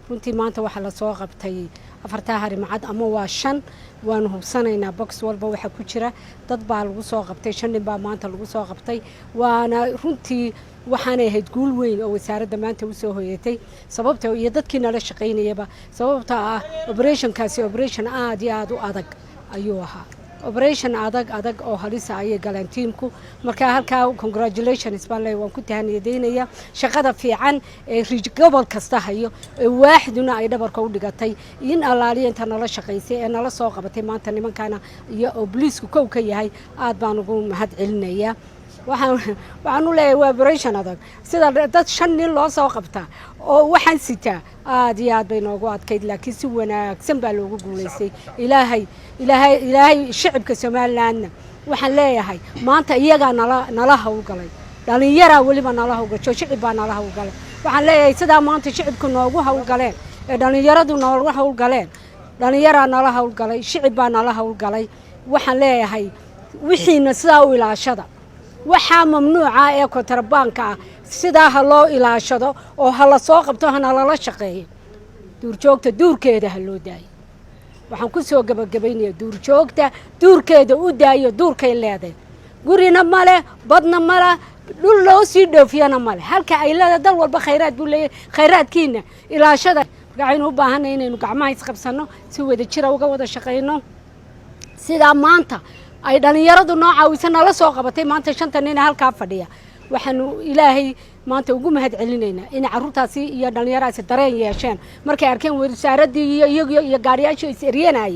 runtii maanta waxa la soo qabtay afartaa harimcad ama waa 5 waanu hubsanaynaa box walba waxa ku jira dad baa lagu soo qabtay 5 nin baa maanta lagu soo qabtay waana runtii waxaan ahayd guul weyn oo wasaaradda maanta u soo hoyatay sababtoo iyo dadkii nala shaqeynayaba sababta ah operation aad iyo aad u adag ayuu ahaa operation adag oo halisa ay galeen teamku marka halka congratulations baan leeyahay waan ku tahaniyadeenaya shaqada fiican ee gobol kasta hayo waaxduna ay dhabarka u dhigatay in allaaliya inta nala shaqeysay ee nala soo qabatay maanta nimankana iyo booliisku kow ka yahay aad baan ugu mahad celinayaa waxaan u leeyahay waa operation adag sida dad 5 nin loo soo qabta oo waxaan sitaa aad iyo aad bay noogu adkayd laakiin si wanaagsan baa loogu guuleystay ilaahay shacabka Soomaaliland waxaan leeyahay maanta iyaga nala hawlgalay dhalinyara waliba nala hawlgasho shacab baa nala hawlgalay waxaan leeyahay sida maanta shacabku noogu hawlgaleen ee dhalinyaradu noogu hawlgaleen dhalinyara nala hawlgalay shacab baa nala hawlgalay waxaan leeyahay wixiina sida u ilaashada waxa mamnuuca ee kontrabanka sida loo ilaashado oo hala soo qabto hana la shaqeeyo duurjoogta duurkeeda ha loo daayo waxaan ku soo gabagabaynayaa duurjoogta duurkeeda u daayo duurkay leedahay gurina male badna mala dhul loo sii dhoofiyana male halka ay leedahay dal walba khayraad buu leeyahay khayraadkiina ilaashada waxaynu u baahanay inaynu gacmaha isqabsano si wada jira uga wada shaqeyno sida maanta ay dhalinyaradu nooca nala soo qabatay maanta 5 nin halka fadhiya waxaanu ilaahay maanta ugu mahad celinaynaa in carruurtaasi iyo dhalinyaradaasi dareen yeesheen markay arkeen wasaaradii iyo gaariyaasha isireenay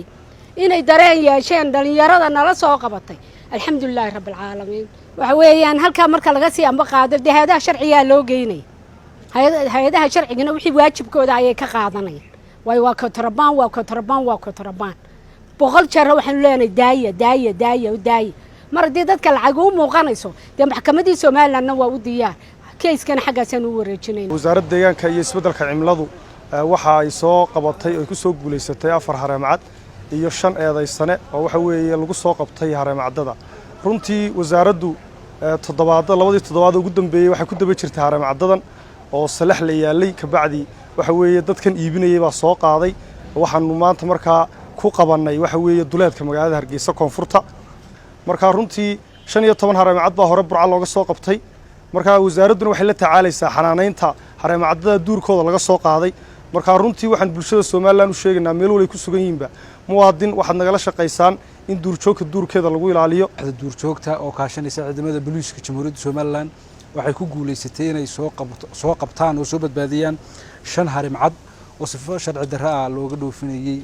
inay dareen yeesheen dhalinyarada nala soo qabatay alxamdulilaahi rabbil caalamiin waxa weeyaan halka marka laga sii amba qaado hay'adaha sharciga loo geynay hay'adaha sharciga wixii waajibkooda ay ka qaadanayaan way waa kontrabaan boqol jeer waxaan leenahay daaya mar hadii dadka lacag u muuqanayso de maxkamadii Soomaaliland waa u diyaar keyskan xaggaasaan u wareejinayna wasaaradda deegaanka iyo isbeddelka cimiladu waxa ay soo qabatay oo ku soo guuleysatay 4 hareemcad iyo 5 eedaysane oo waxa weeye lagu soo qabtay hareemcadada runtii wasaaraddu labadii toddobaad ugu dambeeyay waxa ku daba jirtay hareemcadadan oo salax la yaalay ka bacdi waxa weeye dadkan iibinayay baa soo qaaday waxaanu maanta markaa ku qabanay waxa weeye duleedka magaalada Hargeysa koonfurta marka runtii 15 hareemcad baa hore burca looga soo qabtay marka wasaaraddu waxay la tacaalaysaa xanaaneynta hareemcadada duurkooda laga soo qaaday marka runtii waxaan bulshada Soomaaliland u sheegaynaa meel walay ku sugan yihiinba muwaadin waxaad nagala shaqeysaan in duurjoogta duurkeeda lagu ilaaliyo duurjoogta oo kaashanaysa ciidamada booliiska Jamhuuriyadda Soomaaliland waxay ku guuleysatay inay soo qabtaan oo soo badbaadiyaan 5 hareemcad oo sifo sharci darro ah looga dhoofinayay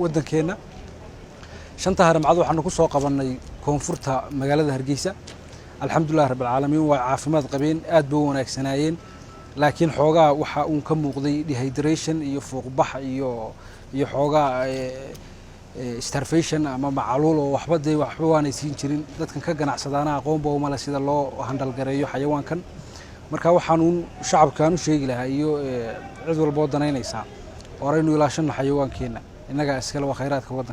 wadankeena 5 hareemcad waxaanu ku soo qabanay koonfurta magaalada Hargeysa alxamdulillah rabbil caalamiin waa caafimaad qabeen aad buu wanaagsanayeen laakiin xoogaa waxa uu ka muuqday dehydration iyo fuuqbax iyo xoogaa starvation ama macaluul oo waxba waanay siin jirin dadkan ka ganacsadaana aqoon baa uma leh sida loo handal gareeyo xayawaankan marka waxaanu shacabkan u sheegi lahaa iyo cid walba oo danaynaysa oo aynu ilaashano xayawaankeena inaga iskala khayraadka wadanka